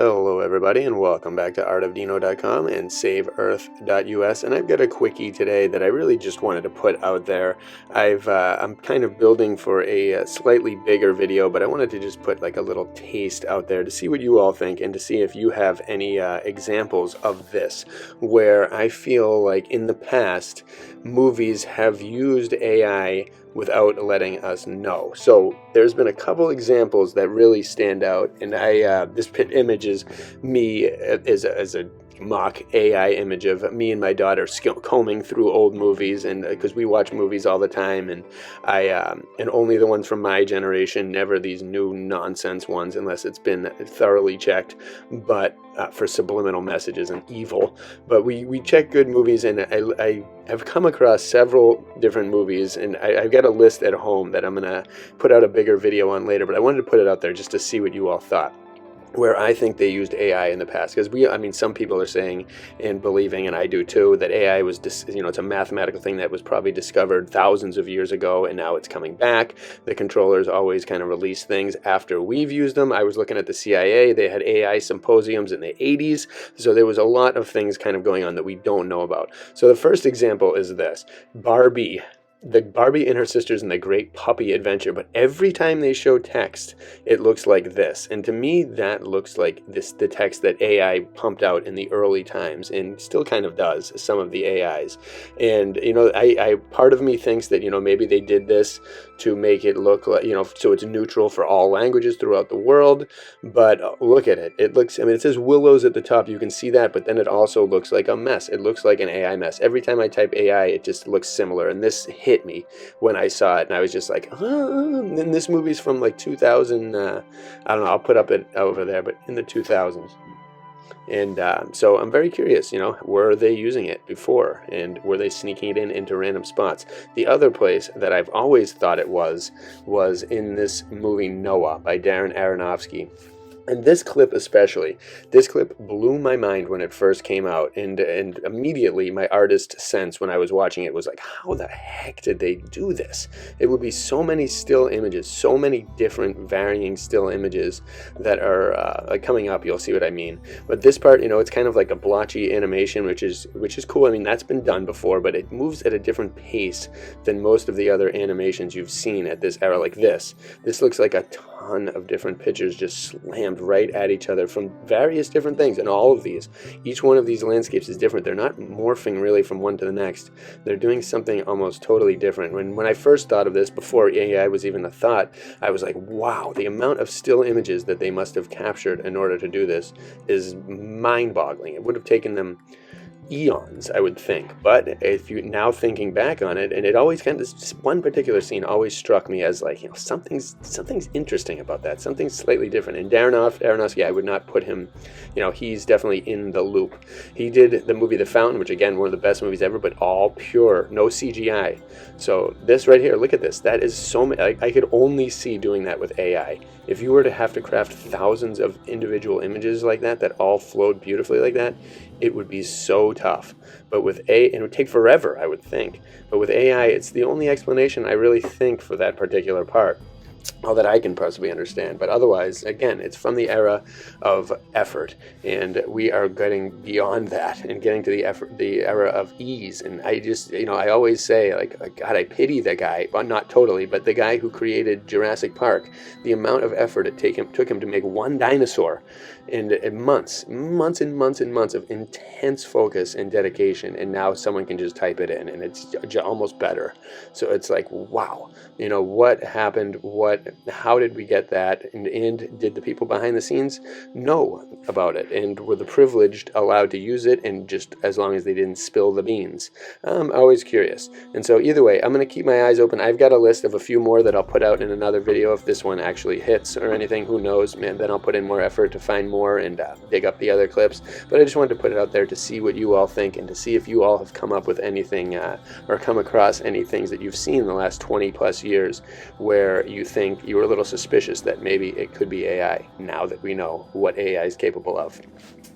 Hello everybody and welcome back to artofdino.com and saveearth.us, and I've got a quickie today that I really just wanted to put out there. I'm kind of building for a slightly bigger video, but I wanted to just put like a little taste out there to see what you all think and to see if you have any examples of this where I feel like in the past movies have used AI without letting us know. So there's been a couple examples that really stand out, and this image is me as a mock AI image of me and my daughter combing through old movies, and because we watch movies all the time, and and only the ones from my generation, never these new nonsense ones unless it's been thoroughly checked, but for subliminal messages and evil. But we check good movies, and I have come across several different movies, and I've got a list at home that I'm gonna put out a bigger video on later, but I wanted to put it out there just to see what you all thought, where I think they used AI in the past. Because some people are saying and believing, and I do too, that AI was, it's a mathematical thing that was probably discovered thousands of years ago, and now it's coming back. The controllers always kind of release things after we've used them. I was looking at the CIA, they had AI symposiums in the 80s, so there was a lot of things kind of going on that we don't know about. So the first example is this, Barbie and her sisters and the Great Puppy Adventure, but every time they show text, it looks like this. And to me, that looks like the text that AI pumped out in the early times, and still kind of does, some of the AIs. And, I part of me thinks that, maybe they did this to make it look like, so it's neutral for all languages throughout the world. But look at it. It looks, it says Willows at the top. You can see that, but then it also looks like a mess. It looks like an AI mess. Every time I type AI, it just looks similar. And this hit me when I saw it, and I was just like, and this movie's from like 2000, I don't know, I'll put it over there, but in the 2000s. And so I'm very curious, were they using it before, and were they sneaking it into random spots? The other place that I've always thought it was in this movie Noah by Darren Aronofsky. And this clip especially, this clip blew my mind when it first came out, and immediately my artist sense when I was watching it was like, how the heck did they do this? It would be so many still images, so many different varying still images that are like coming up. You'll see what I mean. But this part, it's kind of like a blotchy animation, which is cool. I mean, that's been done before, but it moves at a different pace than most of the other animations you've seen at this era. Like this looks like a ton of different pictures just slammed right at each other from various different things. And all of these, each one of these landscapes is different. They're not morphing really from one to the next. They're doing something almost totally different. When I first thought of this, before AI was even a thought, I was like, wow, the amount of still images that they must have captured in order to do this is mind-boggling. It would have taken them eons, I would think. But if you now thinking back on it, and it always kind of, this one particular scene always struck me as like, something's interesting about that, something slightly different. And Darren Aronofsky, I would not put him, he's definitely in the loop. He did the movie The Fountain, which again, one of the best movies ever, but all pure, no CGI. So this right here, look at this. That is so many, I could only see doing that with AI. If you were to have to craft thousands of individual images like that all flowed beautifully like that, it would be so tough. But with AI, it would take forever, I would think. But with AI, it's the only explanation I really think for that particular part, all that I can possibly understand. But otherwise, again, it's from the era of effort, and we are getting beyond that and getting to the era of ease. And I just, I always say, like, God, I pity the guy, well, not totally, but the guy who created Jurassic Park. The amount of effort it took him to make one dinosaur, and months and months and months of intense focus and dedication, and now someone can just type it in and it's almost better. So it's like, wow, what happened, how did we get that, and did the people behind the scenes know about it, and were the privileged allowed to use it, and just as long as they didn't spill the beans? I'm always curious. And so either way, I'm going to keep my eyes open. I've got a list of a few more that I'll put out in another video. If this one actually hits or anything, who knows, man, then I'll put in more effort to find more and dig up the other clips. But I just wanted to put it out there to see what you all think, and to see if you all have come up with anything or come across any things that you've seen in the last 20 plus years where you think you were a little suspicious that maybe it could be AI, now that we know what AI is capable of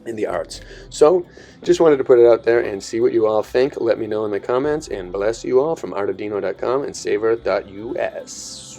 in the arts. So just wanted to put it out there and see what you all think. Let me know in the comments, and bless you all from artofdino.com and saveearth.us.